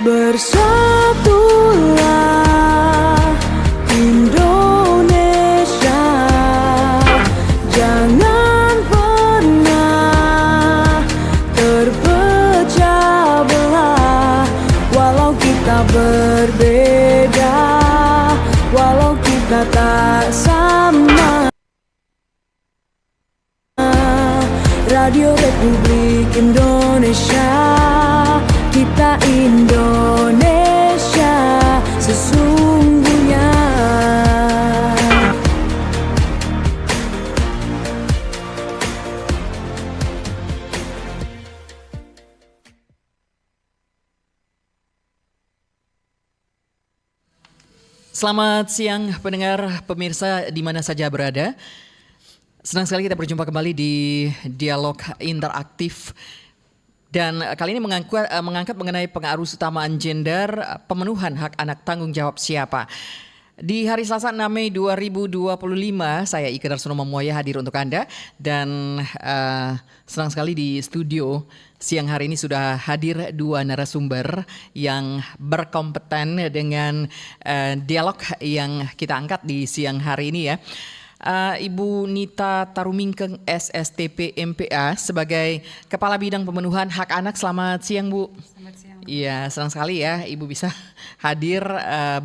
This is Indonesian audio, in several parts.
Bersatulah Indonesia, jangan pernah terpecah belah. Walau kita berbeda, walau kita tak sama. Radio Republik Indonesia, kita Indonesia sesungguhnya. Selamat siang pendengar, pemirsa di mana saja berada. Senang sekali kita berjumpa kembali di Dialog Interaktif. Dan kali ini mengangkat mengenai pengarus utamaan gender, pemenuhan hak anak, tanggung jawab siapa. Di hari Selasa 6 Mei 2025, saya Ika Darsono Mamuaya hadir untuk Anda. Dan senang sekali di studio siang hari ini sudah hadir dua narasumber yang berkompeten dengan dialog yang kita angkat di siang hari ini ya. Ibu Nita Tarumingkeng SSTP MPA sebagai Kepala Bidang Pemenuhan Hak Anak. Selamat siang Bu. Selamat siang. Iya, senang sekali ya Ibu bisa hadir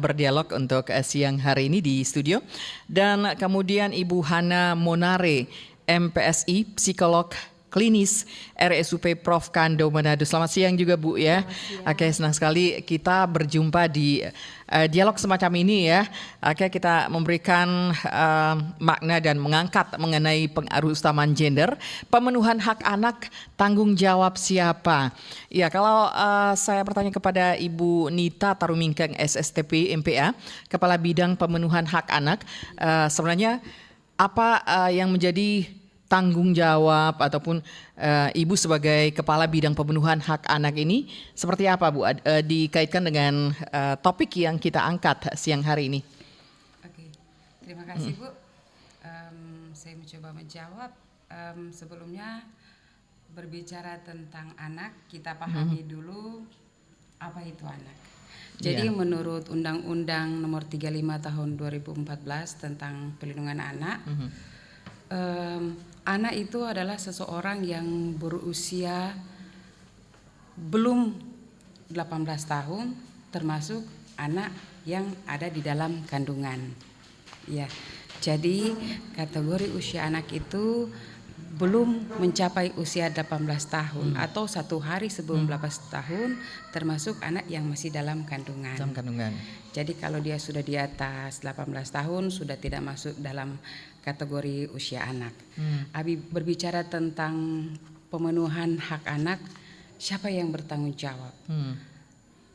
berdialog untuk siang hari ini di studio. Dan kemudian Ibu Hana Monare MPSI, Psikolog Klinis RSUP Prof. Kando Manado. Selamat siang juga Bu ya. Oke, senang sekali kita berjumpa di dialog semacam ini ya. Oke, kita memberikan makna dan mengangkat mengenai pengaruh utamaan gender, pemenuhan hak anak, tanggung jawab siapa. Ya, kalau saya bertanya kepada Ibu Nita Tarumingkeng SSTP MPA, Kepala Bidang Pemenuhan Hak Anak, sebenarnya apa yang menjadi tanggung jawab ataupun Ibu sebagai Kepala Bidang Pemenuhan Hak Anak ini seperti apa Bu, dikaitkan dengan topik yang kita angkat siang hari ini? Oke, terima kasih Bu. Saya mencoba menjawab. Sebelumnya berbicara tentang anak, kita pahami dulu apa itu anak. Jadi menurut Undang-Undang Nomor 35 Tahun 2014 tentang Perlindungan Anak, anak itu adalah seseorang yang berusia belum 18 tahun, termasuk anak yang ada di dalam kandungan. Ya, jadi kategori usia anak itu belum mencapai usia 18 tahun atau 1 hari sebelum 18 tahun, termasuk anak yang masih dalam kandungan. Dalam kandungan. Jadi kalau dia sudah di atas 18 tahun sudah tidak masuk dalam kategori usia anak. Abi berbicara tentang pemenuhan hak anak, siapa yang bertanggung jawab?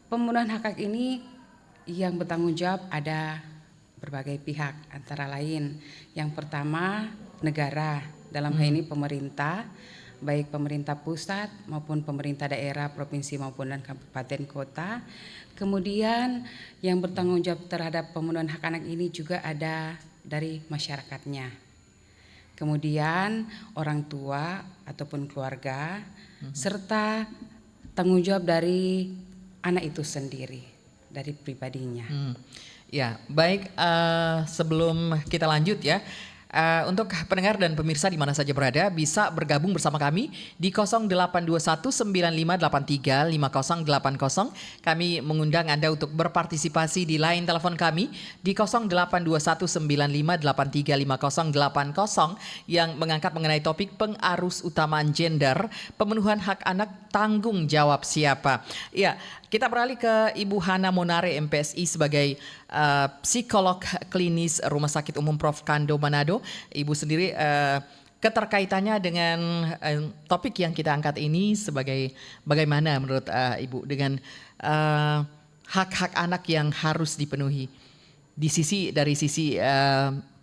Pemenuhan hak ini yang bertanggung jawab ada berbagai pihak, antara lain yang pertama negara, dalam hal ini pemerintah, baik pemerintah pusat maupun pemerintah daerah, provinsi maupun dan kabupaten kota. Kemudian yang bertanggung jawab terhadap pemenuhan hak anak ini juga ada dari masyarakatnya. Kemudian orang tua ataupun keluarga, serta tanggung jawab dari anak itu sendiri, dari pribadinya. Ya, baik, sebelum kita lanjut ya, untuk pendengar dan pemirsa di mana saja berada bisa bergabung bersama kami di 082195835080. Kami mengundang Anda untuk berpartisipasi di line telepon kami di 082195835080 yang mengangkat mengenai topik pengarus utamaan gender, pemenuhan hak anak, tanggung jawab siapa. Ya, kita beralih ke Ibu Hana Monare MPSI sebagai Psikolog Klinis Rumah Sakit Umum Prof. Kando Manado. Ibu sendiri keterkaitannya dengan topik yang kita angkat ini sebagai bagaimana menurut Ibu dengan hak-hak anak yang harus dipenuhi dari sisi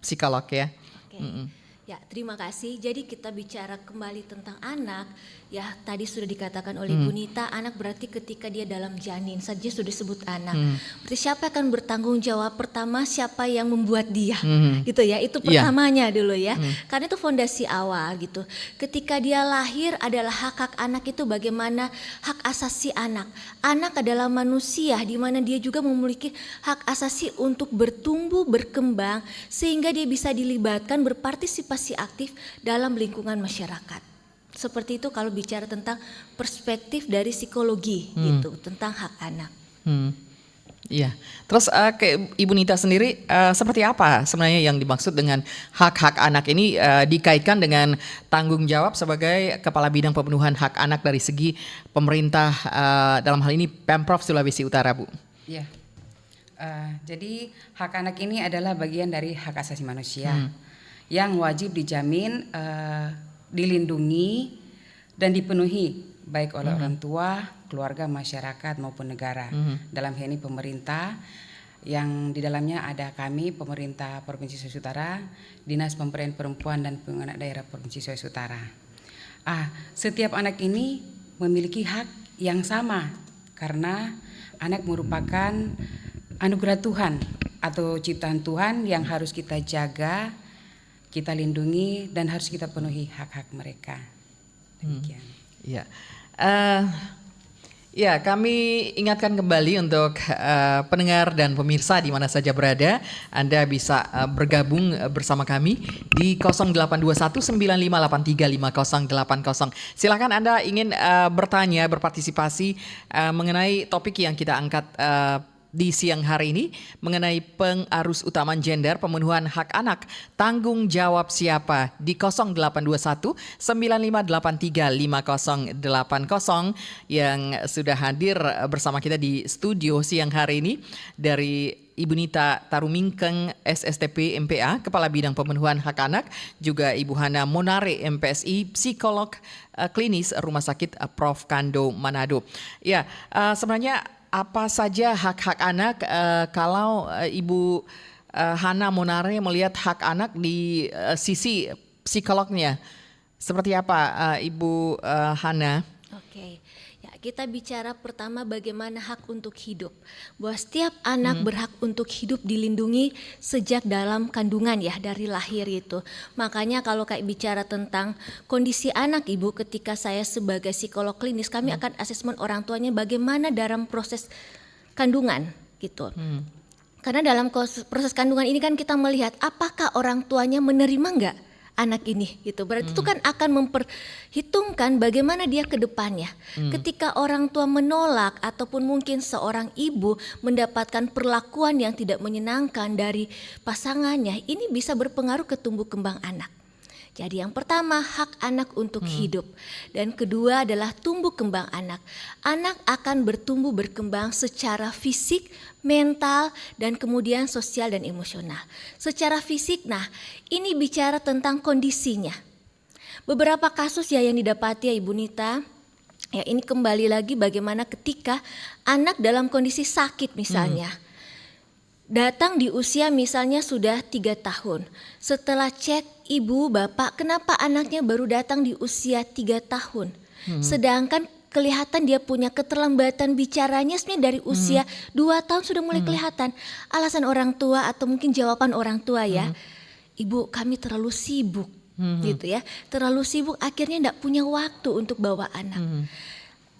psikolog ya. Oke. Ya, terima kasih. Jadi kita bicara kembali tentang anak. Ya, tadi sudah dikatakan oleh Bu Nita, anak berarti ketika dia dalam janin saja sudah disebut anak. Berarti siapa akan bertanggung jawab? Pertama, siapa yang membuat dia? Gitu ya. Itu pertamanya dulu ya. Karena itu fondasi awal gitu. Ketika dia lahir adalah hak-hak anak itu bagaimana hak asasi anak. Anak adalah manusia di mana dia juga memiliki hak asasi untuk bertumbuh, berkembang sehingga dia bisa dilibatkan berpartisipasi aktif dalam lingkungan masyarakat. Seperti itu kalau bicara tentang perspektif dari psikologi gitu tentang hak anak. Iya. Terus kayak Ibu Nita sendiri seperti apa sebenarnya yang dimaksud dengan hak-hak anak ini dikaitkan dengan tanggung jawab sebagai Kepala Bidang Pemenuhan Hak Anak dari segi pemerintah dalam hal ini Pemprov Sulawesi Utara, Bu? Iya. Jadi hak anak ini adalah bagian dari hak asasi manusia yang wajib dijamin, dilindungi dan dipenuhi baik oleh orang tua, keluarga, masyarakat maupun negara. Dalam hal ini pemerintah yang di dalamnya ada kami pemerintah Provinsi Sulawesi Utara, Dinas Pemberdayaan Perempuan dan Pengembangan Daerah Provinsi Sulawesi Utara. Setiap anak ini memiliki hak yang sama karena anak merupakan anugerah Tuhan atau ciptaan Tuhan yang harus kita jaga, kita lindungi dan harus kita penuhi hak-hak mereka. Demikian. Ya, ya kami ingatkan kembali untuk pendengar dan pemirsa di mana saja berada, Anda bisa bergabung bersama kami di 0821 9583 5080. Silakan Anda ingin bertanya, berpartisipasi mengenai topik yang kita angkat di siang hari ini mengenai pengarus utamaan gender, pemenuhan hak anak, tanggung jawab siapa di 0821 9583 5080 yang sudah hadir bersama kita di studio siang hari ini dari Ibu Nita Tarumingkeng SSTP MPA, Kepala Bidang Pemenuhan Hak Anak, juga Ibu Hana Monare MPSI, Psikolog Klinis Rumah Sakit Prof. Kando Manado. Ya, sebenarnya apa saja hak-hak anak kalau Ibu Hana Monare melihat hak anak di sisi psikolognya? Seperti apa Ibu Hana? Oke. Ya, kita bicara pertama bagaimana hak untuk hidup. Bahwa setiap anak berhak untuk hidup dilindungi sejak dalam kandungan ya, dari lahir itu. Makanya kalau kayak bicara tentang kondisi anak Ibu, ketika saya sebagai psikolog klinis, kami akan asesmen orang tuanya bagaimana dalam proses kandungan gitu. Karena dalam proses kandungan ini kan kita melihat apakah orang tuanya menerima enggak anak ini gitu. Berarti itu kan akan memperhitungkan bagaimana dia ke depannya. Ketika orang tua menolak ataupun mungkin seorang ibu mendapatkan perlakuan yang tidak menyenangkan dari pasangannya, ini bisa berpengaruh ke tumbuh kembang anak. Jadi yang pertama hak anak untuk hidup dan kedua adalah tumbuh kembang anak. Anak akan bertumbuh berkembang secara fisik, mental dan kemudian sosial dan emosional. Secara fisik, nah ini bicara tentang kondisinya. Beberapa kasus ya yang didapati ya Ibu Nita, ya ini kembali lagi bagaimana ketika anak dalam kondisi sakit misalnya. Datang di usia misalnya sudah 3 tahun. Setelah cek ibu, bapak, kenapa anaknya baru datang di usia 3 tahun? Sedangkan kelihatan dia punya keterlambatan bicaranya sebenarnya dari usia 2 tahun sudah mulai kelihatan. Alasan orang tua atau mungkin jawaban orang tua ya, ibu kami terlalu sibuk gitu ya. Terlalu sibuk akhirnya tidak punya waktu untuk bawa anak.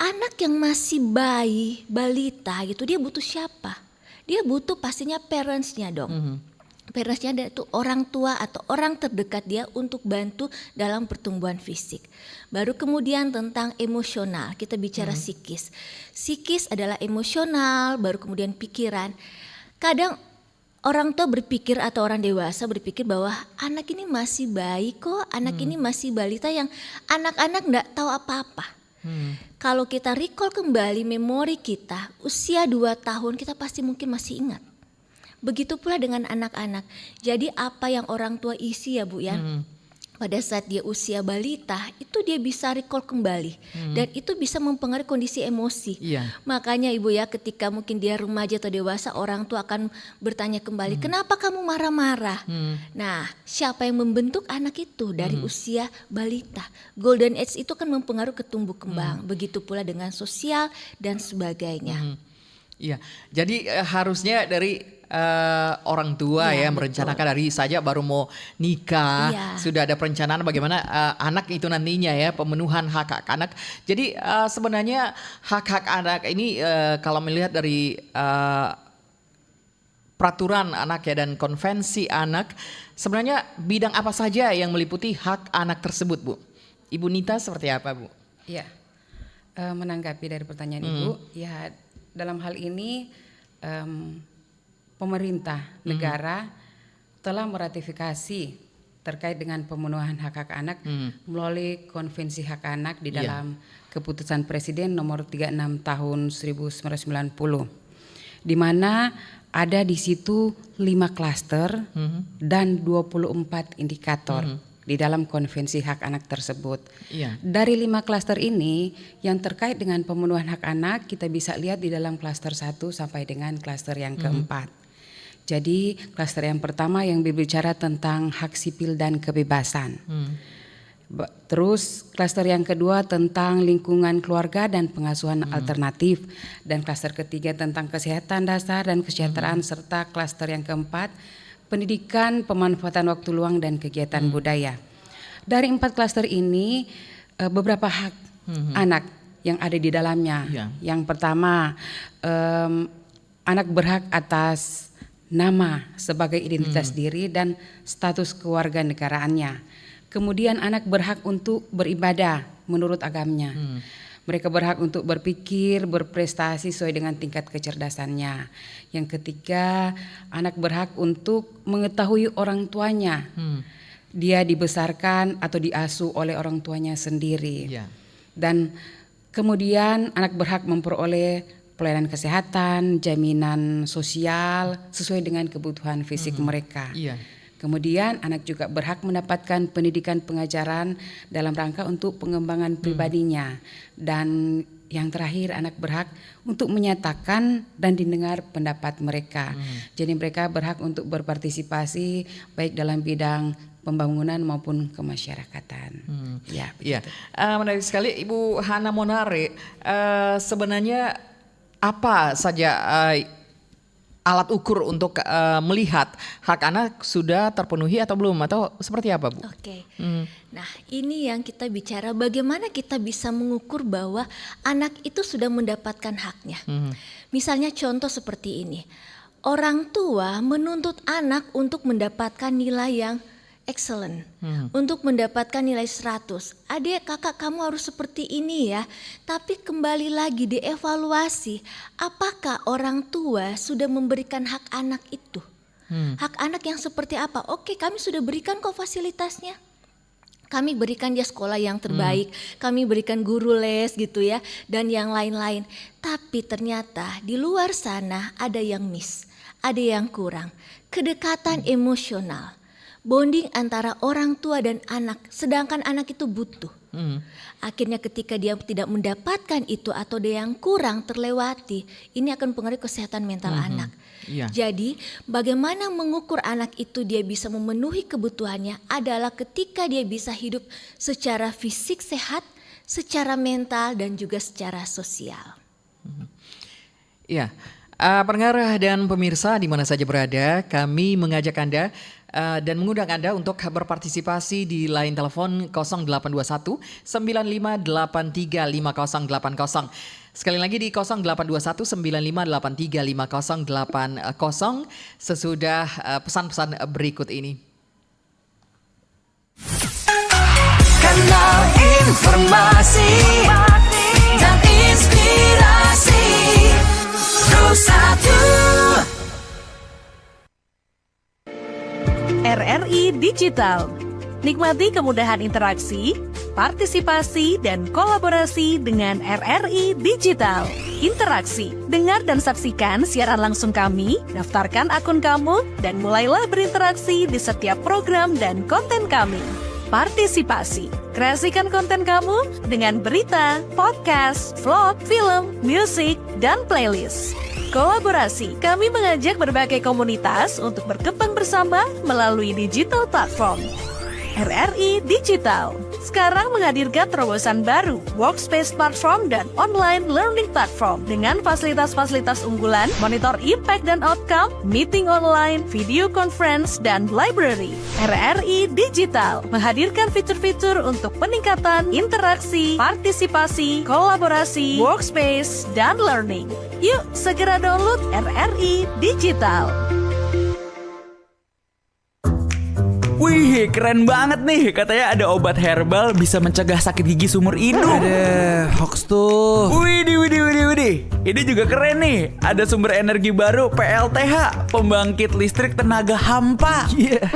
Anak yang masih bayi, balita gitu dia butuh siapa? Dia butuh pastinya parentsnya dong. Parentsnya itu orang tua atau orang terdekat dia untuk bantu dalam pertumbuhan fisik. Baru kemudian tentang emosional, kita bicara psikis. Psikis adalah emosional, baru kemudian pikiran. Kadang orang tua berpikir atau orang dewasa berpikir bahwa anak ini masih bayi kok, anak ini masih balita yang anak-anak enggak tahu apa-apa. Kalau kita recall kembali memori kita, usia 2 tahun kita pasti mungkin masih ingat. Begitu pula dengan anak-anak. Jadi apa yang orang tua isi ya Bu ya. pada saat dia usia balita itu dia bisa recall kembali dan itu bisa mempengaruhi kondisi emosi. Iya. Makanya Ibu ya, ketika mungkin dia remaja atau dewasa, orang tua akan bertanya kembali, kenapa kamu marah-marah? Nah, siapa yang membentuk anak itu dari usia balita? Golden age itu kan mempengaruhi tumbuh kembang. Begitu pula dengan sosial dan sebagainya. Iya, jadi harusnya dari orang tua Iya, ya merencanakan dari saja baru mau nikah, Iya. sudah ada perencanaan bagaimana anak itu nantinya ya, pemenuhan hak-hak anak. Jadi sebenarnya hak-hak anak ini kalau melihat dari peraturan anak ya dan konvensi anak, sebenarnya bidang apa saja yang meliputi hak anak tersebut, Bu? Ibu Nita seperti apa, Bu? Ya, menanggapi dari pertanyaan Ibu, ya dalam hal ini pemerintah negara telah meratifikasi terkait dengan pemenuhan hak-hak anak melalui Konvensi Hak Anak di dalam Keputusan Presiden nomor 36 tahun 1990, di mana ada di situ 5 klaster dan 24 indikator di dalam Konvensi Hak Anak tersebut. Iya. Dari 5 klaster ini yang terkait dengan pemenuhan hak anak kita bisa lihat di dalam klaster 1 sampai dengan klaster yang keempat. Jadi klaster yang pertama yang berbicara tentang hak sipil dan kebebasan. Terus klaster yang kedua tentang lingkungan keluarga dan pengasuhan alternatif. Dan klaster ketiga tentang kesehatan dasar dan kesejahteraan, serta klaster yang keempat pendidikan, pemanfaatan waktu luang dan kegiatan budaya. Dari 4 klaster ini beberapa hak anak yang ada di dalamnya. Yang pertama, anak berhak atas nama sebagai identitas diri dan status kewarganegaraannya. Kemudian anak berhak untuk beribadah menurut agamanya. Mereka berhak untuk berpikir, berprestasi sesuai dengan tingkat kecerdasannya. Yang ketiga, anak berhak untuk mengetahui orang tuanya. Dia dibesarkan atau diasuh oleh orang tuanya sendiri. Dan kemudian anak berhak memperoleh pelayanan kesehatan, jaminan sosial sesuai dengan kebutuhan fisik mereka. Kemudian anak juga berhak mendapatkan pendidikan pengajaran dalam rangka untuk pengembangan pribadinya. Dan yang terakhir, anak berhak untuk menyatakan dan didengar pendapat mereka. Jadi mereka berhak untuk berpartisipasi baik dalam bidang pembangunan maupun kemasyarakatan. Iya. Menarik sekali, Ibu Hana Monare. Sebenarnya apa saja alat ukur untuk melihat hak anak sudah terpenuhi atau belum, atau seperti apa, Bu? Oke. Nah, ini yang kita bicara bagaimana kita bisa mengukur bahwa anak itu sudah mendapatkan haknya. Misalnya contoh seperti ini. Orang tua menuntut anak untuk mendapatkan nilai yang excellent, untuk mendapatkan nilai 100. Adik, kakak kamu harus seperti ini ya. Tapi kembali lagi dievaluasi, apakah orang tua sudah memberikan hak anak itu? Hak anak yang seperti apa? Oke, kami sudah berikan kok fasilitasnya. Kami berikan dia sekolah yang terbaik, kami berikan guru les gitu ya, dan yang lain-lain. Tapi ternyata di luar sana ada yang miss, ada yang kurang. Kedekatan emosional, bonding antara orang tua dan anak, sedangkan anak itu butuh. Akhirnya ketika dia tidak mendapatkan itu atau dia yang kurang terlewati, ini akan mempengaruhi kesehatan mental anak. Jadi bagaimana mengukur anak itu dia bisa memenuhi kebutuhannya adalah ketika dia bisa hidup secara fisik sehat, secara mental dan juga secara sosial. Iya. Pendengar dan pemirsa di mana saja berada, kami mengajak Anda dan mengundang Anda untuk berpartisipasi di line telepon 0821 9583 5080. Sekali lagi di 0821 9583 5080 sesudah pesan-pesan berikut ini. Kanal informasi dan inspirasi Pro1 RRI Digital. Nikmati kemudahan interaksi, partisipasi, dan kolaborasi dengan RRI Digital. Interaksi, dengar dan saksikan siaran langsung kami, daftarkan akun kamu, dan mulailah berinteraksi di setiap program dan konten kami. partisipasi. Kreasikan konten kamu dengan berita, podcast, vlog, film, musik, dan playlist. Kolaborasi, kami mengajak berbagai komunitas untuk berkembang bersama melalui digital platform. RRI Digital sekarang menghadirkan terobosan baru, workspace platform dan online learning platform dengan fasilitas-fasilitas unggulan, monitor impact dan outcome, meeting online, video conference, dan library. RRI Digital menghadirkan fitur-fitur untuk peningkatan interaksi, partisipasi, kolaborasi, workspace, dan learning. Yuk segera download RRI Digital. Wih, keren banget nih. Katanya ada obat herbal bisa mencegah sakit gigi seumur hidup. Ada hoax tuh. Widih. Ini juga keren nih. Ada sumber energi baru PLTH, pembangkit listrik tenaga hampa. Iya,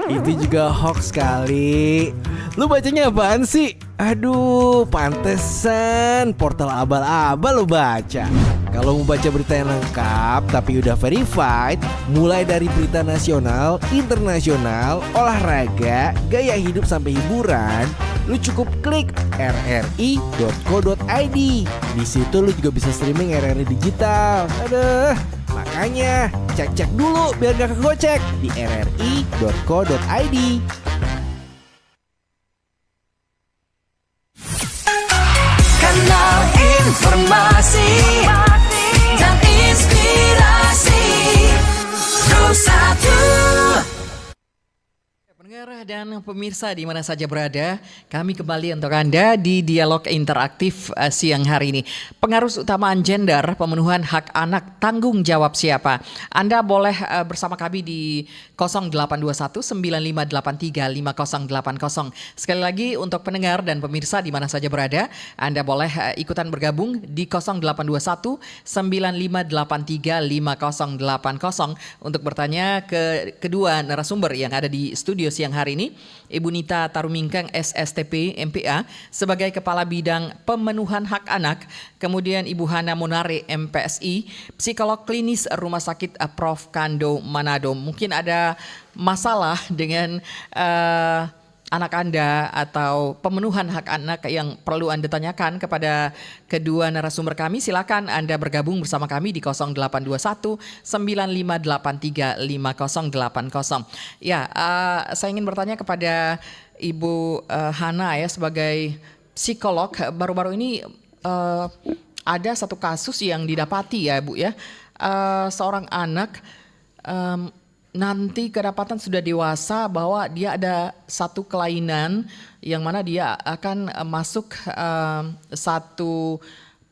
itu juga hoax kali. Lu bacanya apaan sih? Aduh, pantesan portal abal-abal lu baca. Kalau mau baca berita yang lengkap tapi udah verified, mulai dari berita nasional, internasional, olahraga, gaya hidup sampai hiburan, lu cukup klik rri.co.id. Di situ lu juga bisa streaming RRI Digital. Aduh, makanya cek-cek dulu biar gak kegocek di rri.co.id. Kanal informasi dan inspirasi 21. Pendengar dan pemirsa di mana saja berada, kami kembali untuk Anda di Dialog Interaktif siang hari ini. Pengaruh utamaan gender, pemenuhan hak anak, tanggung jawab siapa? Anda boleh bersama kami di 0821 9583 5080. Sekali lagi untuk pendengar dan pemirsa di mana saja berada, Anda boleh ikutan bergabung di 0821 9583 5080 untuk bertanya ke kedua narasumber yang ada di studio siang hari ini, Ibu Nita Tarumingkang SSTP MPA sebagai Kepala Bidang Pemenuhan Hak Anak, kemudian Ibu Hana Monare MPSI, Psikolog Klinis Rumah Sakit Prof. Kando Manado. Mungkin ada masalah dengan anak Anda atau pemenuhan hak anak yang perlu Anda tanyakan kepada kedua narasumber kami, silakan Anda bergabung bersama kami di 0821 9583 5080. Ya, saya ingin bertanya kepada Ibu Hana ya sebagai psikolog. Baru-baru ini ada satu kasus yang didapati ya Bu ya, seorang anak nanti kedapatan sudah dewasa bahwa dia ada satu kelainan yang mana dia akan masuk satu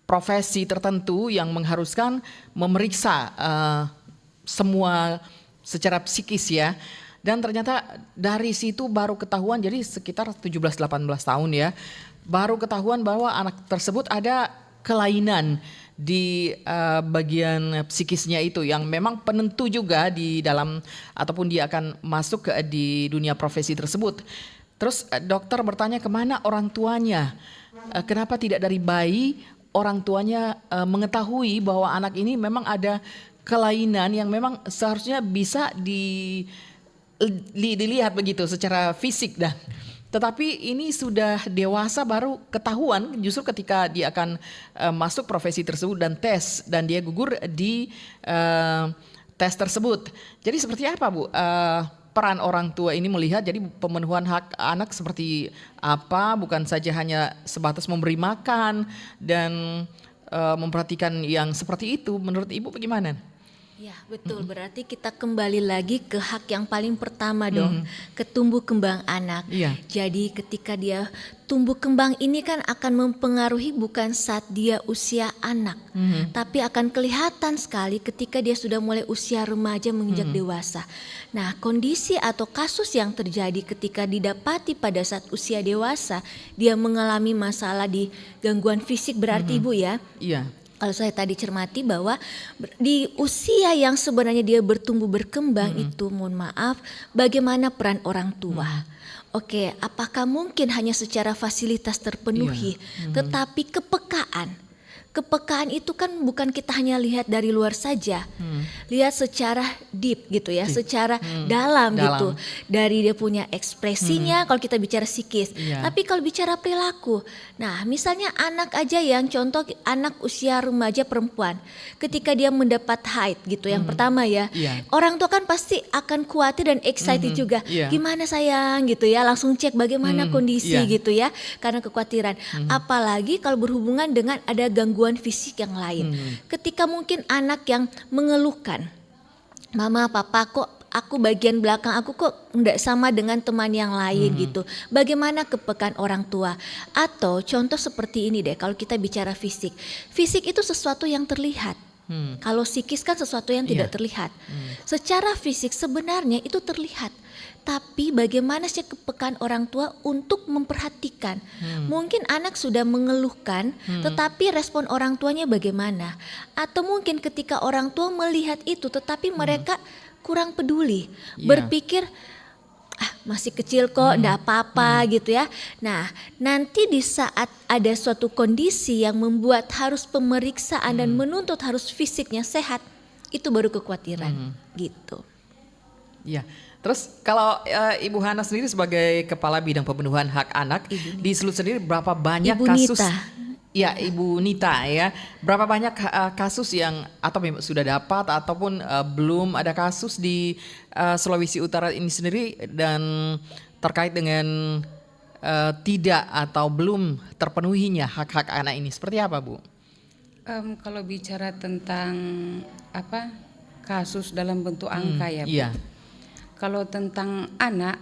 profesi tertentu yang mengharuskan memeriksa semua secara psikis ya. Dan ternyata dari situ baru ketahuan, jadi sekitar 17-18 tahun ya, baru ketahuan bahwa anak tersebut ada kelainan di bagian psikisnya itu yang memang penentu juga di dalam ataupun dia akan masuk di dunia profesi tersebut. Terus dokter bertanya kemana orang tuanya, kenapa tidak dari bayi orang tuanya mengetahui bahwa anak ini memang ada kelainan yang memang seharusnya bisa dilihat begitu secara fisik dah. Tetapi ini sudah dewasa baru ketahuan justru ketika dia akan masuk profesi tersebut dan dia gugur di tes tersebut. Jadi seperti apa Bu peran orang tua ini melihat jadi pemenuhan hak anak seperti apa, bukan saja hanya sebatas memberi makan dan memperhatikan yang seperti itu, menurut Ibu bagaimana? Ya betul, berarti kita kembali lagi ke hak yang paling pertama dong, ke tumbuh kembang anak. Iya. Jadi ketika dia tumbuh kembang ini kan akan mempengaruhi bukan saat dia usia anak, tapi akan kelihatan sekali ketika dia sudah mulai usia remaja menginjak dewasa. Nah kondisi atau kasus yang terjadi ketika didapati pada saat usia dewasa, dia mengalami masalah di gangguan fisik berarti Ibu ya. Iya. Kalau saya tadi cermati bahwa di usia yang sebenarnya dia bertumbuh berkembang itu, mohon maaf, bagaimana peran orang tua? Oke, apakah mungkin hanya secara fasilitas terpenuhi, tetapi kepekaan, kepekaan itu kan bukan kita hanya lihat dari luar saja, lihat secara deep gitu ya, secara dalam gitu, dari dia punya ekspresinya kalau kita bicara psikis. Iya. Tapi kalau bicara perilaku, nah misalnya anak aja yang contoh anak usia remaja perempuan, ketika dia mendapat haid gitu, yang pertama ya, Iya. orang tua kan pasti akan khawatir dan excited juga, Iya. gimana sayang gitu ya, langsung cek bagaimana kondisi Iya. gitu ya, karena kekhawatiran. Apalagi kalau berhubungan dengan ada gangguan fisik yang lain. Ketika mungkin anak yang mengeluhkan, mama papa kok aku bagian belakang aku kok enggak sama dengan teman yang lain gitu. Bagaimana kepekaan orang tua? Atau contoh seperti ini deh, kalau kita bicara fisik. Fisik itu sesuatu yang terlihat. Kalau psikis kan sesuatu yang tidak terlihat. Secara fisik sebenarnya itu terlihat. Tapi bagaimana sih kepekaan orang tua untuk memperhatikan? Mungkin anak sudah mengeluhkan, tetapi respon orang tuanya bagaimana? Atau mungkin ketika orang tua melihat itu, tetapi mereka kurang peduli, Iya. berpikir masih kecil kok, enggak apa-apa gitu ya. Nah, nanti di saat ada suatu kondisi yang membuat harus pemeriksaan dan menuntut harus fisiknya sehat, itu baru kekhawatiran gitu. Ya, terus kalau Ibu Hana sendiri sebagai Kepala Bidang Pemenuhan Hak Anak di Sulut sendiri berapa banyak Ibu kasus? Nita. Ya, Ibu Nita ya, berapa banyak kasus yang atau memang sudah dapat ataupun belum ada kasus di Sulawesi Utara ini sendiri dan terkait dengan tidak atau belum terpenuhinya hak-hak anak ini seperti apa, Bu? Kalau bicara tentang kasus dalam bentuk angka ya, Bu. Iya. Kalau tentang anak,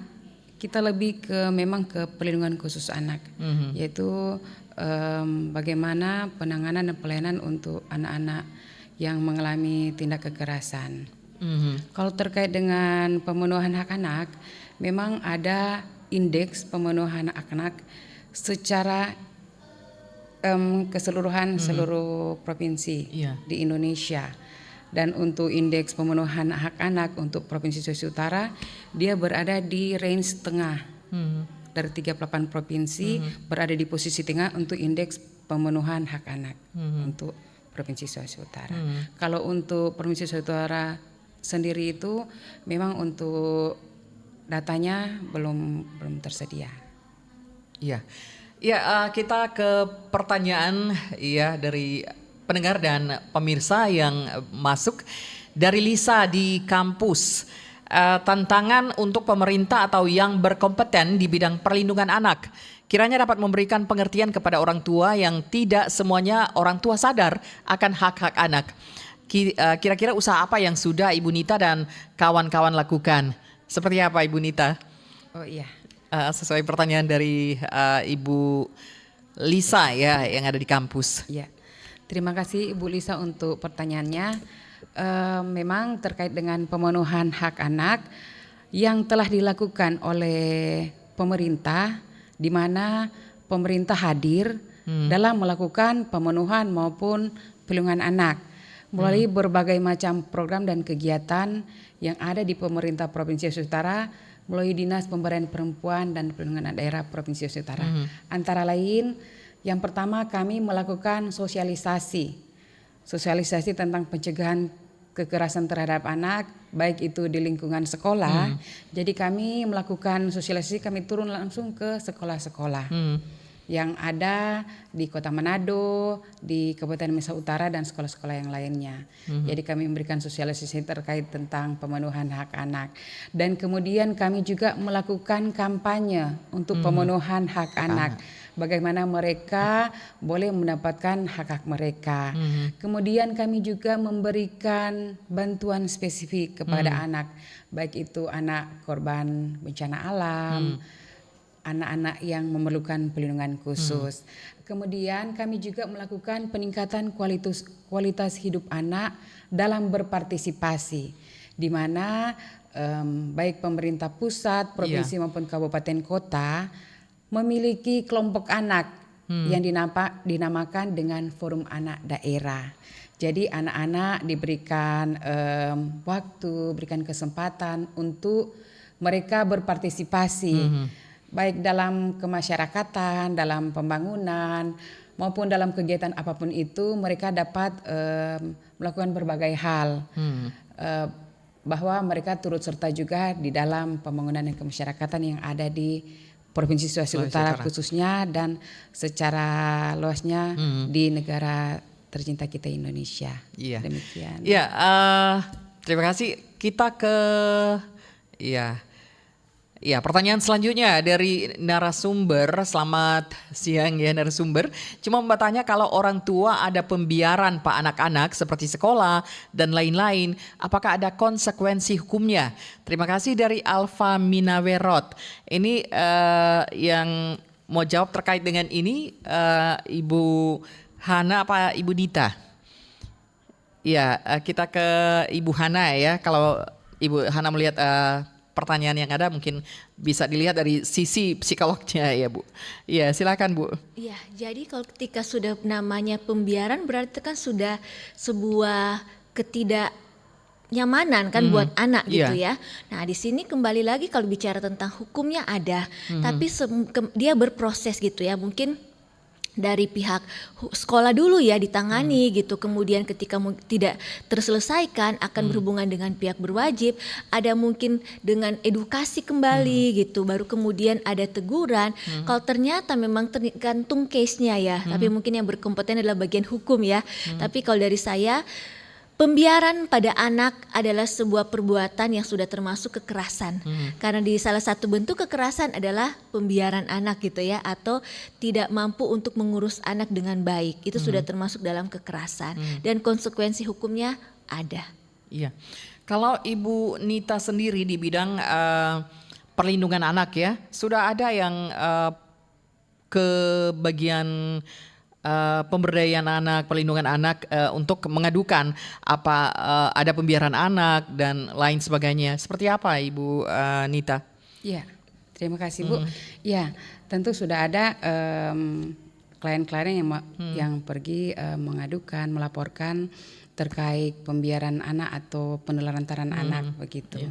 kita lebih memang ke perlindungan khusus anak, yaitu bagaimana penanganan dan pelayanan untuk anak-anak yang mengalami tindak kekerasan. Kalau terkait dengan pemenuhan hak anak, memang ada indeks pemenuhan hak anak secara keseluruhan seluruh provinsi di Indonesia. Dan untuk indeks pemenuhan hak anak untuk Provinsi Sulawesi Utara, dia berada di range tengah. Dari 38 provinsi berada di posisi tengah untuk indeks pemenuhan hak anak untuk Provinsi Sulawesi Utara. Kalau untuk Provinsi Sulawesi Utara sendiri itu memang untuk datanya belum tersedia. Iya. Ya, kita ke pertanyaan ya dari pendengar dan pemirsa yang masuk dari Lisa di kampus. Tantangan untuk pemerintah atau yang berkompeten di bidang perlindungan anak kiranya dapat memberikan pengertian kepada orang tua yang tidak semuanya orang tua sadar akan hak-hak anak. Kira-kira usaha apa yang sudah Ibu Nita dan kawan-kawan lakukan? Seperti apa Ibu Nita? Oh iya. Sesuai pertanyaan dari Ibu Lisa ya yang ada di kampus. Iya. Terima kasih Ibu Lisa untuk pertanyaannya. Memang terkait dengan pemenuhan hak anak yang telah dilakukan oleh pemerintah, di mana pemerintah hadir dalam melakukan pemenuhan maupun perlindungan anak melalui berbagai macam program dan kegiatan yang ada di pemerintah Provinsi Sulawesi Utara melalui Dinas Pemberdayaan Perempuan dan Perlindungan Daerah Provinsi Sulawesi Utara. Antara lain, yang pertama kami melakukan sosialisasi tentang pencegahan kekerasan terhadap anak, baik itu di lingkungan sekolah. Jadi kami melakukan sosialisasi, kami turun langsung ke sekolah-sekolah yang ada di Kota Manado, di Kabupaten Mesa Utara dan sekolah-sekolah yang lainnya. Jadi kami memberikan sosialisasi terkait tentang pemenuhan hak anak. Dan kemudian kami juga melakukan kampanye untuk pemenuhan hak anak. Bagaimana mereka boleh mendapatkan hak-hak mereka. Kemudian kami juga memberikan bantuan spesifik kepada anak, baik itu anak korban bencana alam, anak-anak yang memerlukan perlindungan khusus. Kemudian kami juga melakukan peningkatan kualitas hidup anak dalam berpartisipasi, di mana baik pemerintah pusat, provinsi maupun kabupaten kota memiliki kelompok anak yang dinamakan dengan Forum Anak Daerah. Jadi anak-anak diberikan waktu, berikan kesempatan untuk mereka berpartisipasi, baik dalam kemasyarakatan, dalam pembangunan, maupun dalam kegiatan apapun itu mereka dapat melakukan berbagai hal. Bahwa mereka turut serta juga di dalam pembangunan dan kemasyarakatan yang ada di Provinsi Sulawesi Utara khususnya dan secara luasnya di negara tercinta kita Indonesia. Iya. Demikian. Iya, terima kasih. Kita ke pertanyaan selanjutnya dari narasumber. Selamat siang ya narasumber. Cuma bertanya kalau orang tua ada pembiaran Pak anak-anak seperti sekolah dan lain-lain, apakah ada konsekuensi hukumnya? Terima kasih dari Alfa Minawerot. Ini yang mau jawab terkait dengan ini Ibu Hana apa Ibu Dita? Ya, kita ke Ibu Hana ya. Kalau Ibu Hana melihat pertanyaan yang ada mungkin bisa dilihat dari sisi psikolognya ya Bu. Ya silakan Bu. Ya, jadi kalau ketika sudah namanya pembiaran berarti kan sudah sebuah ketidaknyamanan kan buat anak gitu ya. Nah di sini kembali lagi kalau bicara tentang hukumnya ada, tapi dia berproses gitu ya. Mungkin dari pihak sekolah dulu ya ditangani gitu, kemudian ketika tidak terselesaikan akan berhubungan dengan pihak berwajib, ada mungkin dengan edukasi kembali gitu, baru kemudian ada teguran. Kalau ternyata memang tergantung case-nya ya, tapi mungkin yang berkompeten adalah bagian hukum ya. Tapi kalau dari saya, pembiaran pada anak adalah sebuah perbuatan yang sudah termasuk kekerasan. Karena di salah satu bentuk kekerasan adalah pembiaran anak gitu ya, atau tidak mampu untuk mengurus anak dengan baik. Itu sudah termasuk dalam kekerasan dan konsekuensi hukumnya ada. Iya. Kalau Ibu Nita sendiri di bidang perlindungan anak ya, sudah ada yang ke bagian pemberdayaan anak, perlindungan anak untuk mengadukan ada pembiaran anak dan lain sebagainya. Seperti apa Ibu Nita? Ya, terima kasih Bu. Ya, tentu sudah ada klien-klien yang pergi mengadukan, melaporkan terkait pembiaran anak atau penelantaran anak begitu.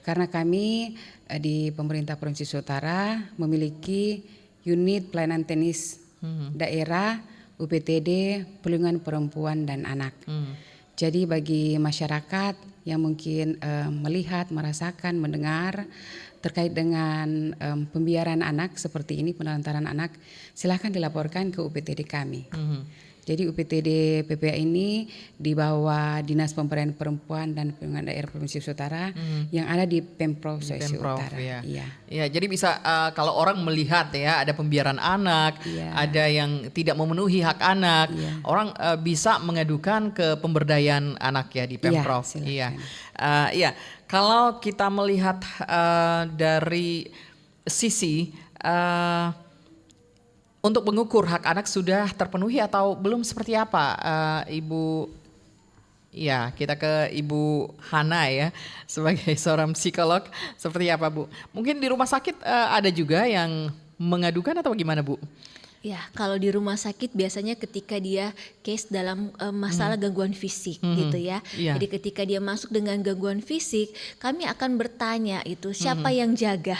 Karena kami di pemerintah Provinsi Utara memiliki unit pelayanan teknis daerah UPTD Perlindungan Perempuan dan Anak. Jadi bagi masyarakat yang mungkin melihat, merasakan, mendengar terkait dengan pembiaran anak seperti ini, penelantaran anak, silakan dilaporkan ke UPTD kami. Jadi UPTD PPA ini di bawah Dinas Pemberdayaan Perempuan dan Perlindungan Daerah Provinsi Utara yang ada di Pemprov Sulawesi Utara. Ya, jadi bisa kalau orang melihat ya ada pembiaran anak, ada yang tidak memenuhi hak anak, orang bisa mengadukan ke pemberdayaan anak ya di Pemprov. Iya. Kalau kita melihat dari sisi untuk mengukur hak anak sudah terpenuhi atau belum, seperti apa Ibu? Ya, kita ke Ibu Hana ya sebagai seorang psikolog, seperti apa Bu? Mungkin di rumah sakit ada juga yang mengadukan atau gimana Bu? Ya, kalau di rumah sakit biasanya ketika dia case dalam masalah gangguan fisik gitu ya. Jadi ketika dia masuk dengan gangguan fisik, kami akan bertanya itu siapa yang jaga.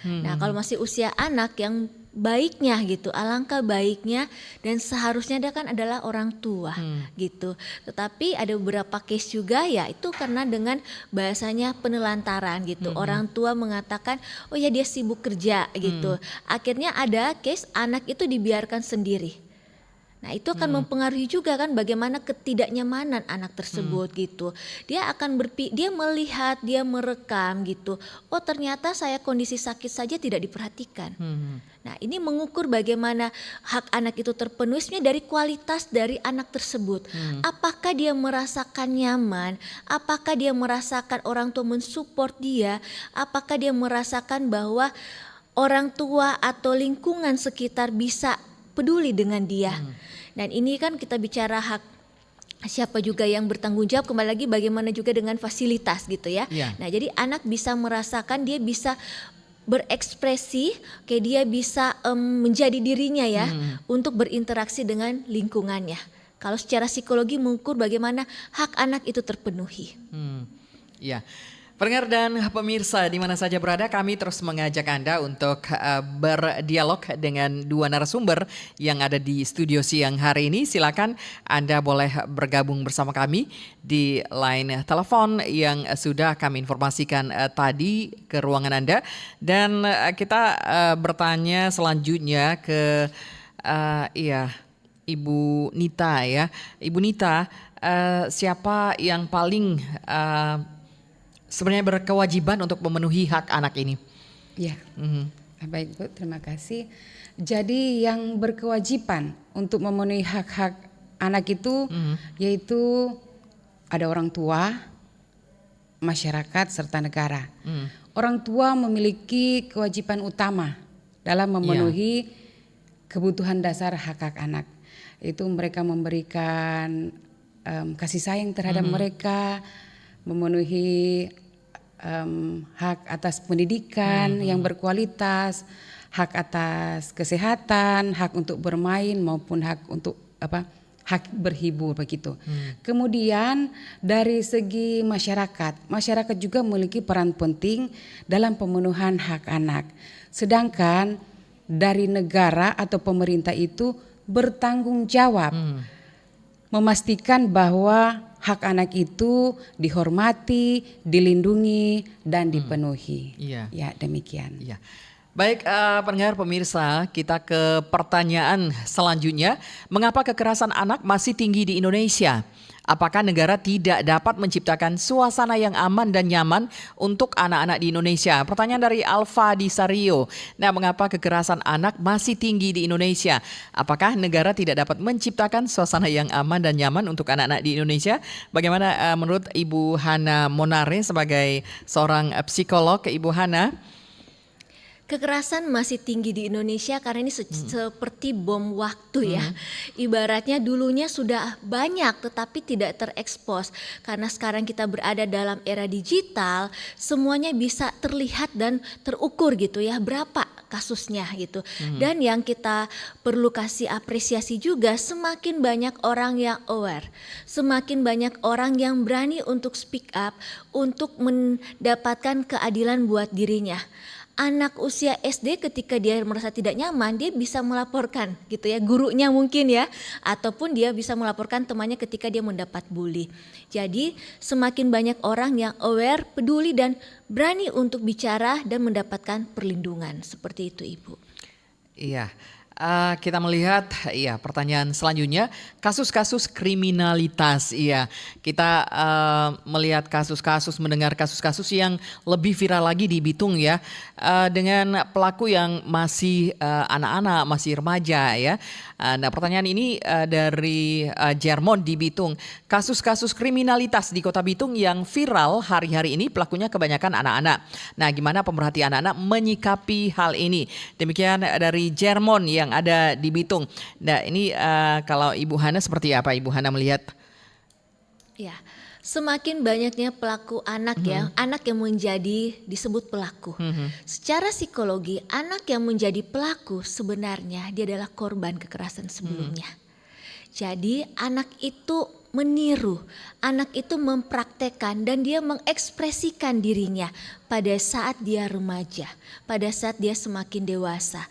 Nah, kalau masih usia anak yang baiknya gitu, alangkah baiknya dan seharusnya dia kan adalah orang tua gitu. Tetapi ada beberapa case juga ya itu karena dengan bahasanya penelantaran gitu. Orang tua mengatakan oh ya dia sibuk kerja gitu. Akhirnya ada case anak itu dibiarkan sendiri. Nah itu akan mempengaruhi juga kan bagaimana ketidaknyamanan anak tersebut gitu. Dia akan dia melihat, dia merekam gitu. Oh ternyata saya kondisi sakit saja tidak diperhatikan. Nah ini mengukur bagaimana hak anak itu terpenuhi dari kualitas dari anak tersebut. Apakah dia merasakan nyaman? Apakah dia merasakan orang tua mensupport dia? Apakah dia merasakan bahwa orang tua atau lingkungan sekitar bisa peduli dengan dia. Dan ini kan kita bicara hak siapa juga yang bertanggung jawab, kembali lagi bagaimana juga dengan fasilitas gitu ya. Nah jadi anak bisa merasakan, dia bisa berekspresi, kayak dia bisa menjadi dirinya ya untuk berinteraksi dengan lingkungannya. Kalau secara psikologi mengukur bagaimana hak anak itu terpenuhi. Ya. Pendengar dan pemirsa di mana saja berada, kami terus mengajak Anda untuk berdialog dengan dua narasumber yang ada di studio siang hari ini. Silakan Anda boleh bergabung bersama kami di line telepon yang sudah kami informasikan tadi ke ruangan Anda. Dan kita bertanya selanjutnya ke Ibu Nita ya. Ibu Nita, siapa yang paling sebenarnya berkewajiban untuk memenuhi hak anak ini? Ya, baik Bu, terima kasih. Jadi yang berkewajiban untuk memenuhi hak-hak anak itu yaitu ada orang tua, masyarakat, serta negara. Orang tua memiliki kewajiban utama dalam memenuhi kebutuhan dasar hak-hak anak. Itu mereka memberikan kasih sayang terhadap mereka, memenuhi hak atas pendidikan yang berkualitas, hak atas kesehatan, hak untuk bermain maupun hak untuk hak berhibur begitu. Kemudian dari segi masyarakat juga memiliki peran penting dalam pemenuhan hak anak. Sedangkan dari negara atau pemerintah itu bertanggung jawab memastikan bahwa hak anak itu dihormati, dilindungi, dan dipenuhi. Ya, demikian. Iya. Baik, pendengar pemirsa, kita ke pertanyaan selanjutnya. Mengapa kekerasan anak masih tinggi di Indonesia? Apakah negara tidak dapat menciptakan suasana yang aman dan nyaman untuk anak-anak di Indonesia? Pertanyaan dari Alfa di Sario. Nah, mengapa kekerasan anak masih tinggi di Indonesia? Apakah negara tidak dapat menciptakan suasana yang aman dan nyaman untuk anak-anak di Indonesia? Bagaimana menurut Ibu Hana Monare sebagai seorang psikolog? Ibu Hana? Kekerasan masih tinggi di Indonesia karena ini seperti bom waktu ya. Ibaratnya dulunya sudah banyak tetapi tidak terekspos. Karena sekarang kita berada dalam era digital, semuanya bisa terlihat dan terukur gitu ya, berapa kasusnya gitu. Dan yang kita perlu kasih apresiasi juga, semakin banyak orang yang aware, semakin banyak orang yang berani untuk speak up, untuk mendapatkan keadilan buat dirinya. Anak usia SD ketika dia merasa tidak nyaman, dia bisa melaporkan gitu ya, gurunya mungkin ya, ataupun dia bisa melaporkan temannya ketika dia mendapat bully. Jadi semakin banyak orang yang aware, peduli dan berani untuk bicara dan mendapatkan perlindungan. Seperti itu Ibu. Iya. Kita melihat pertanyaan selanjutnya, kasus-kasus kriminalitas. Kita melihat kasus-kasus, mendengar kasus-kasus yang lebih viral lagi di Bitung ya, dengan pelaku yang masih anak-anak, masih remaja ya. Nah, pertanyaan ini dari Jermon di Bitung. Kasus-kasus kriminalitas di Kota Bitung yang viral hari-hari ini pelakunya kebanyakan anak-anak. Nah, gimana pemerhati anak-anak menyikapi hal ini? Demikian dari Jermon yang ada di Bitung. Nah, ini kalau Ibu Hana seperti apa Ibu Hana melihat? Ya, semakin banyaknya pelaku anak ya, anak yang menjadi disebut pelaku. Secara psikologi, anak yang menjadi pelaku sebenarnya dia adalah korban kekerasan sebelumnya. Jadi anak itu meniru, anak itu mempraktekkan dan dia mengekspresikan dirinya pada saat dia remaja, pada saat dia semakin dewasa.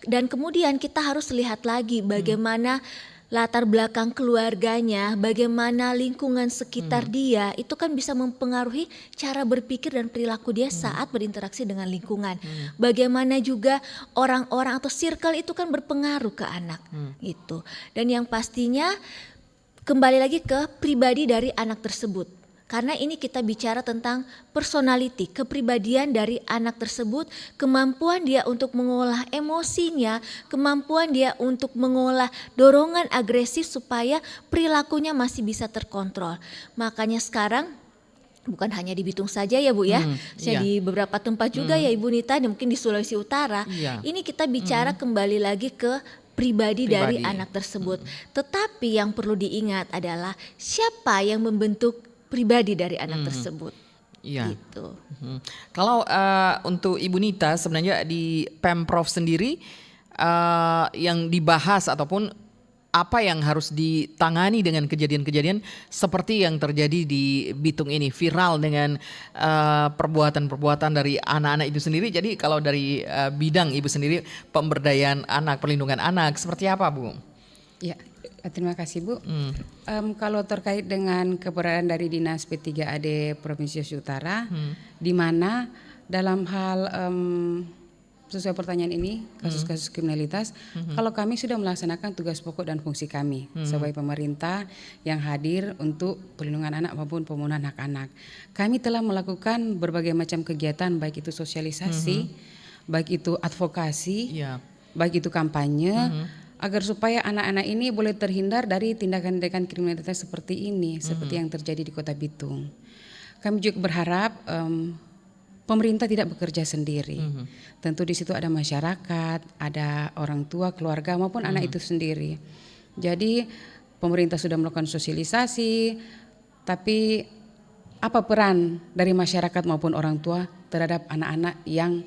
Dan kemudian kita harus lihat lagi bagaimana latar belakang keluarganya, bagaimana lingkungan sekitar dia, itu kan bisa mempengaruhi cara berpikir dan perilaku dia saat berinteraksi dengan lingkungan. Bagaimana juga orang-orang atau circle itu kan berpengaruh ke anak gitu. Dan yang pastinya kembali lagi ke pribadi dari anak tersebut. Karena ini kita bicara tentang personality, kepribadian dari anak tersebut, kemampuan dia untuk mengolah emosinya, kemampuan dia untuk mengolah dorongan agresif supaya perilakunya masih bisa terkontrol. Makanya sekarang bukan hanya di Bitung saja ya Bu ya, di beberapa tempat juga ya Ibu Nita, mungkin di Sulawesi Utara. Ini kita bicara kembali lagi ke pribadi dari anak tersebut. Tetapi yang perlu diingat adalah siapa yang membentuk pribadi dari anak tersebut. Iya. Gitu. Kalau untuk Ibu Nita sebenarnya di Pemprov sendiri yang dibahas ataupun apa yang harus ditangani dengan kejadian-kejadian seperti yang terjadi di Bitung ini, viral dengan perbuatan-perbuatan dari anak-anak itu sendiri. Jadi kalau dari bidang Ibu sendiri, pemberdayaan anak, perlindungan anak, seperti apa Bu? Ya, terima kasih Bu. Kalau terkait dengan keberadaan dari Dinas P3AD Provinsi Sulawesi Utara, di mana dalam hal sesuai pertanyaan ini, kasus-kasus kriminalitas, kalau kami sudah melaksanakan tugas pokok dan fungsi kami sebagai pemerintah yang hadir untuk perlindungan anak maupun pemenuhan hak anak. Kami telah melakukan berbagai macam kegiatan, baik itu sosialisasi, baik itu advokasi, baik itu kampanye, agar supaya anak-anak ini boleh terhindar dari tindakan-tindakan kriminalitas seperti ini, seperti yang terjadi di Kota Bitung. Kami juga berharap pemerintah tidak bekerja sendiri. Tentu di situ ada masyarakat, ada orang tua, keluarga maupun anak itu sendiri. Jadi pemerintah sudah melakukan sosialisasi, tapi apa peran dari masyarakat maupun orang tua terhadap anak-anak yang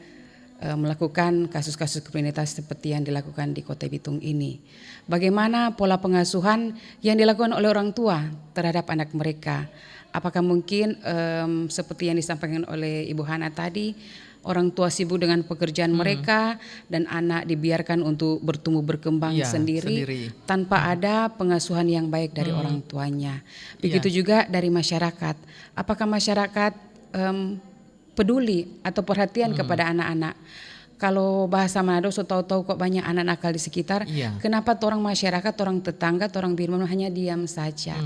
melakukan kasus-kasus kriminalitas seperti yang dilakukan di Kota Bitung ini? Bagaimana pola pengasuhan yang dilakukan oleh orang tua terhadap anak mereka? Apakah mungkin seperti yang disampaikan oleh Ibu Hana tadi, orang tua sibuk dengan pekerjaan mereka dan anak dibiarkan untuk bertumbuh berkembang sendiri tanpa ada pengasuhan yang baik dari orang tuanya. Begitu juga dari masyarakat. Apakah masyarakat peduli atau perhatian kepada anak-anak? Kalau bahasa Manado, so tahu-tahu kok banyak anak nakal di sekitar. Kenapa orang masyarakat, orang tetangga, orang Birman hanya diam saja?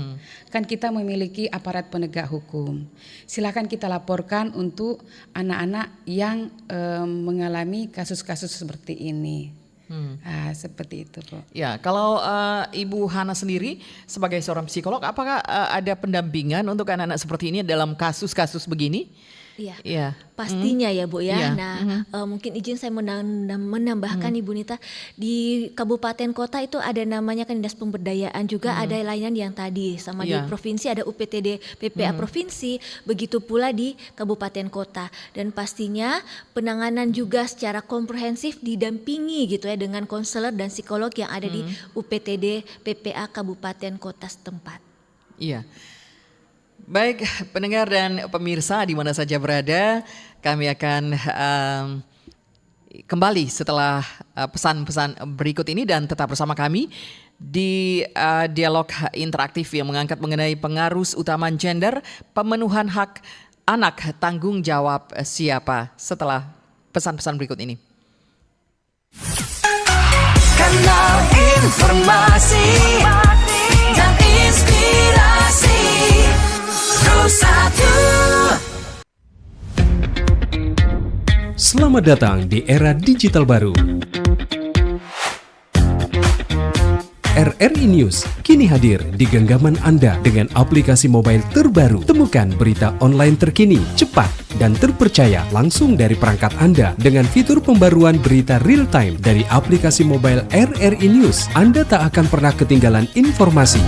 Kan kita memiliki aparat penegak hukum. Silakan kita laporkan untuk anak-anak yang mengalami kasus-kasus seperti ini. Seperti itu, Bu. Ya, kalau Ibu Hana sendiri sebagai seorang psikolog, apakah ada pendampingan untuk anak-anak seperti ini dalam kasus-kasus begini? Iya, pastinya ya Bu ya. Nah, mungkin izin saya menambahkan Ibu Nita, di kabupaten kota itu ada namanya kan Dinas Pemberdayaan, juga ada layanan yang tadi sama di provinsi ada UPTD PPA provinsi, begitu pula di kabupaten kota, dan pastinya penanganan juga secara komprehensif didampingi gitu ya dengan konselor dan psikolog yang ada di UPTD PPA kabupaten kota setempat. Iya. Baik, pendengar dan pemirsa di mana saja berada, kami akan kembali setelah pesan-pesan berikut ini dan tetap bersama kami di dialog interaktif yang mengangkat mengenai pengaruh utama gender, pemenuhan hak anak, tanggung jawab siapa, setelah pesan-pesan berikut ini. Kanal informasi dan inspirasi. Selamat datang di era digital baru. RRI News kini hadir di genggaman Anda dengan aplikasi mobile terbaru. Temukan berita online terkini, cepat, dan terpercaya langsung dari perangkat Anda dengan fitur pembaruan berita real time dari aplikasi mobile RRI News. Anda tak akan pernah ketinggalan informasi.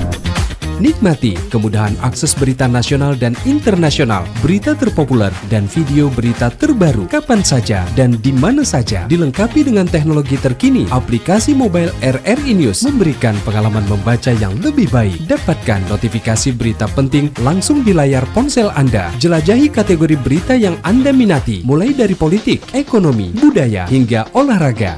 Nikmati kemudahan akses berita nasional dan internasional, berita terpopuler, dan video berita terbaru kapan saja dan di mana saja. Dilengkapi dengan teknologi terkini, aplikasi mobile RRI News memberikan pengalaman membaca yang lebih baik. Dapatkan notifikasi berita penting langsung di layar ponsel Anda. Jelajahi kategori berita yang Anda minati, mulai dari politik, ekonomi, budaya, hingga olahraga.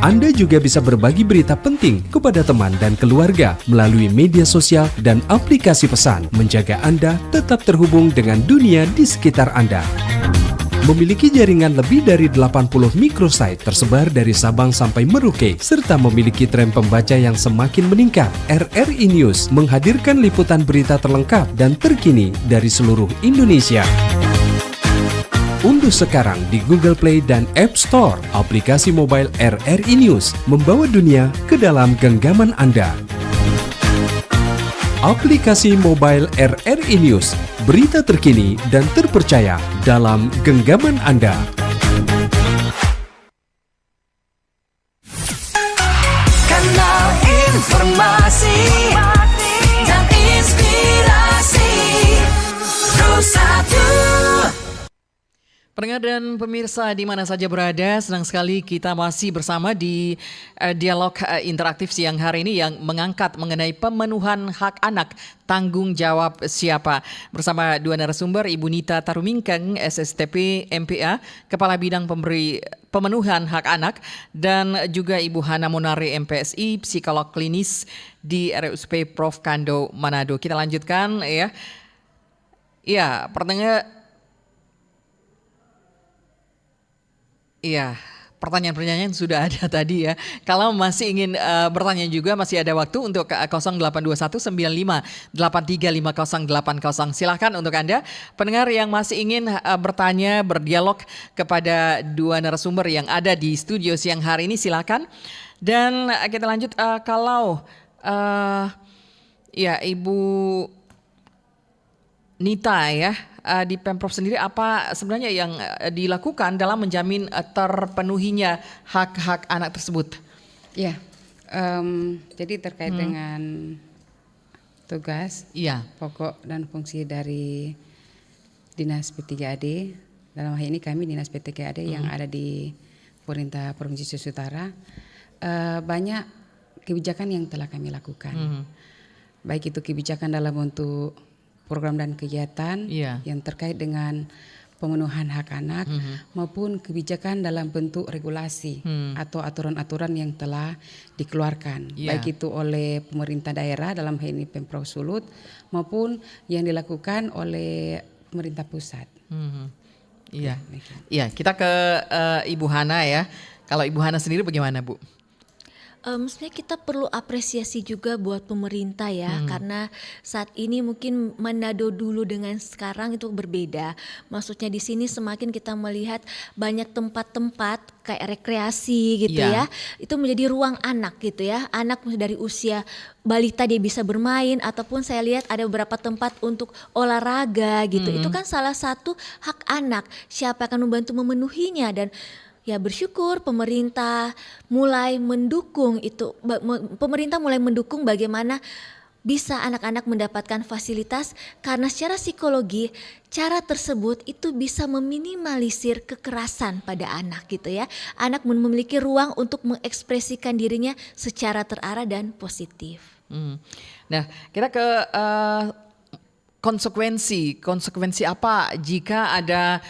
Anda juga bisa berbagi berita penting kepada teman dan keluarga melalui media sosial dan aplikasi pesan, menjaga Anda tetap terhubung dengan dunia di sekitar Anda. Memiliki jaringan lebih dari 80 microsite tersebar dari Sabang sampai Merauke, serta memiliki tren pembaca yang semakin meningkat. RRI News menghadirkan liputan berita terlengkap dan terkini dari seluruh Indonesia. Unduh sekarang di Google Play dan App Store aplikasi mobile RRI News, membawa dunia ke dalam genggaman Anda. Aplikasi mobile RRI News, berita terkini dan terpercaya dalam genggaman Anda. Kanal informasi dan inspirasi. Pro 1. Pendengar dan pemirsa di mana saja berada, senang sekali kita masih bersama di dialog interaktif siang hari ini yang mengangkat mengenai pemenuhan hak anak, tanggung jawab siapa. Bersama dua narasumber, Ibu Nita Tarumingkeng, SSTP MPA, Kepala Bidang Pemenuhan Hak Anak, dan juga Ibu Hana Monare MPSI, Psikolog Klinis di RSUP Prof. Kando Manado. Kita lanjutkan ya. Ya, Iya, pertanyaan-pertanyaan sudah ada tadi ya. Kalau masih ingin bertanya juga masih ada waktu untuk 082195835080. Silahkan untuk Anda pendengar yang masih ingin bertanya, berdialog kepada dua narasumber yang ada di studio siang hari ini, silahkan. Dan kita lanjut kalau ya Ibu Nita ya, di Pemprov sendiri apa sebenarnya yang dilakukan dalam menjamin terpenuhinya hak-hak anak tersebut? Ya, jadi terkait dengan tugas, pokok dan fungsi dari Dinas P3AD, dalam hal ini kami Dinas P3AD yang ada di Pemerintah Provinsi Sulawesi Utara, banyak kebijakan yang telah kami lakukan. Baik itu kebijakan dalam bentuk program dan kegiatan yang terkait dengan pemenuhan hak anak maupun kebijakan dalam bentuk regulasi atau aturan-aturan yang telah dikeluarkan baik itu oleh pemerintah daerah dalam hal ini Pemprov Sulut maupun yang dilakukan oleh pemerintah pusat. Iya, kita ke Ibu Hana ya. Kalau Ibu Hana sendiri bagaimana, Bu? Sebenarnya kita perlu apresiasi juga buat pemerintah ya, karena saat ini mungkin Manado dulu dengan sekarang itu berbeda. Maksudnya di sini semakin kita melihat banyak tempat-tempat kayak rekreasi gitu ya, itu menjadi ruang anak gitu ya. Anak dari usia balita dia bisa bermain, ataupun saya lihat ada beberapa tempat untuk olahraga gitu. Itu kan salah satu hak anak. Siapa akan membantu memenuhinya, dan ya bersyukur pemerintah mulai mendukung itu. Pemerintah mulai mendukung bagaimana bisa anak-anak mendapatkan fasilitas, karena secara psikologi cara tersebut itu bisa meminimalisir kekerasan pada anak gitu ya. Anak memiliki ruang untuk mengekspresikan dirinya secara terarah dan positif. Nah, kita ke konsekuensi apa jika ada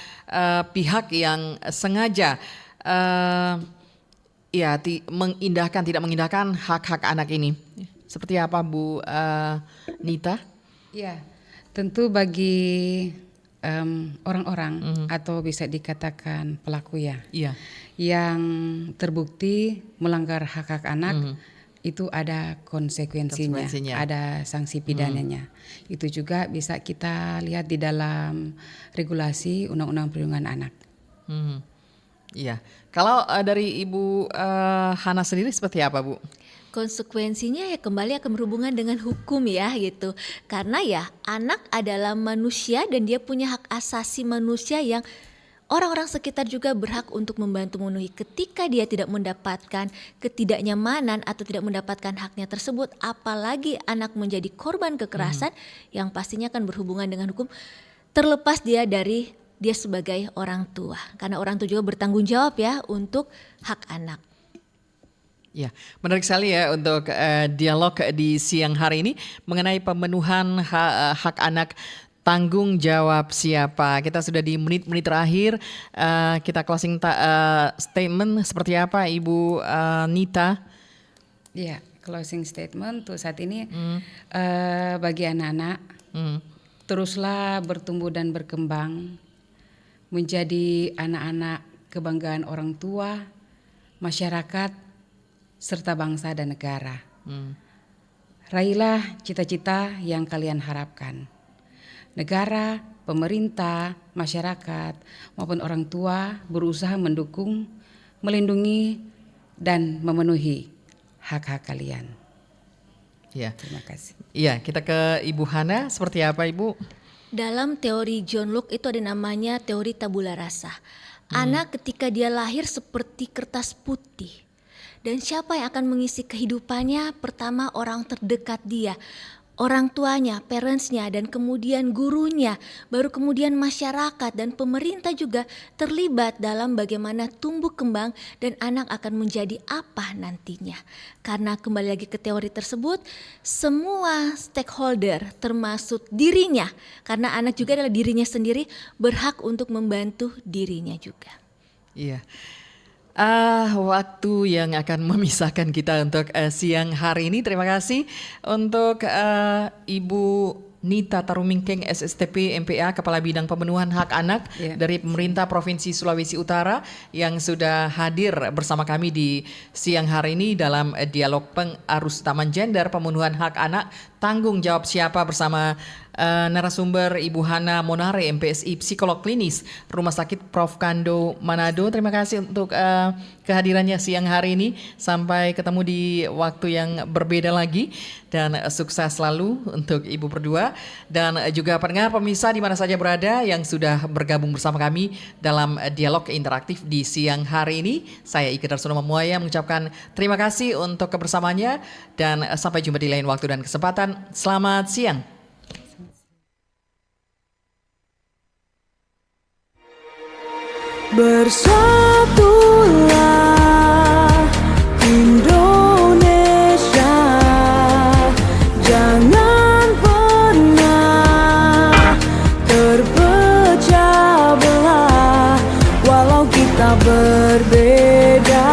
pihak yang sengaja tidak mengindahkan hak-hak anak ini. Seperti apa Bu Nita? Ya, tentu bagi orang-orang atau bisa dikatakan pelaku yang terbukti melanggar hak-hak anak, itu ada konsekuensinya, ada sanksi pidananya. Itu juga bisa kita lihat di dalam regulasi Undang-Undang Perlindungan Anak. Iya. Kalau dari Ibu Hana sendiri seperti apa, Bu? Konsekuensinya ya kembali akan berhubungan dengan hukum ya gitu. Karena ya anak adalah manusia dan dia punya hak asasi manusia yang orang-orang sekitar juga berhak untuk membantu memenuhi. Ketika dia tidak mendapatkan ketidaknyamanan atau tidak mendapatkan haknya tersebut, apalagi anak menjadi korban kekerasan yang pastinya akan berhubungan dengan hukum, terlepas dia sebagai orang tua. Karena orang tua juga bertanggung jawab ya untuk hak anak. Ya, menarik sekali ya untuk dialog di siang hari ini mengenai pemenuhan hak anak, tanggung jawab siapa. Kita sudah di menit-menit terakhir, kita closing statement seperti apa Ibu Nita? Ya, closing statement untuk saat ini bagi anak-anak, teruslah bertumbuh dan berkembang menjadi anak-anak kebanggaan orang tua, masyarakat, serta bangsa dan negara. Raihlah cita-cita yang kalian harapkan. Negara, pemerintah, masyarakat, maupun orang tua berusaha mendukung, melindungi, dan memenuhi hak-hak kalian. Ya. Terima kasih. Iya, kita ke Ibu Hana, seperti apa Ibu? Dalam teori John Locke itu ada namanya teori tabula rasa. Anak ketika dia lahir seperti kertas putih. Dan siapa yang akan mengisi kehidupannya? Pertama orang terdekat dia. orang tuanya, parentsnya, dan kemudian gurunya, baru kemudian masyarakat dan pemerintah juga terlibat dalam bagaimana tumbuh kembang dan anak akan menjadi apa nantinya. Karena kembali lagi ke teori tersebut, semua stakeholder termasuk dirinya, karena anak juga adalah dirinya sendiri, berhak untuk membantu dirinya juga. Iya. Waktu yang akan memisahkan kita untuk siang hari ini. Terima kasih untuk Ibu Nita Tarumingkeng SSTP MPA Kepala Bidang Pemenuhan Hak Anak dari Pemerintah Provinsi Sulawesi Utara yang sudah hadir bersama kami di siang hari ini dalam dialog pengarus taman gender pemenuhan hak anak. Tanggung jawab siapa bersama narasumber Ibu Hana Monare MPSI Psikolog Klinis Rumah Sakit Prof. Kando Manado. Terima kasih untuk kehadirannya siang hari ini. Sampai ketemu di waktu yang berbeda lagi dan sukses selalu untuk Ibu berdua dan juga pendengar pemirsa di mana saja berada yang sudah bergabung bersama kami dalam dialog interaktif di siang hari ini. Saya Ike Darsono Mamuaya mengucapkan terima kasih untuk kebersamaannya dan sampai jumpa di lain waktu dan kesempatan. Selamat siang. Bersatulah Indonesia, jangan pernah terpecah belah. Walau kita berbeda,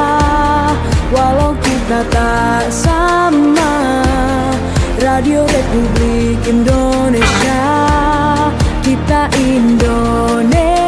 walau kita tak sama, Radio Republik Indonesia, kita Indonesia.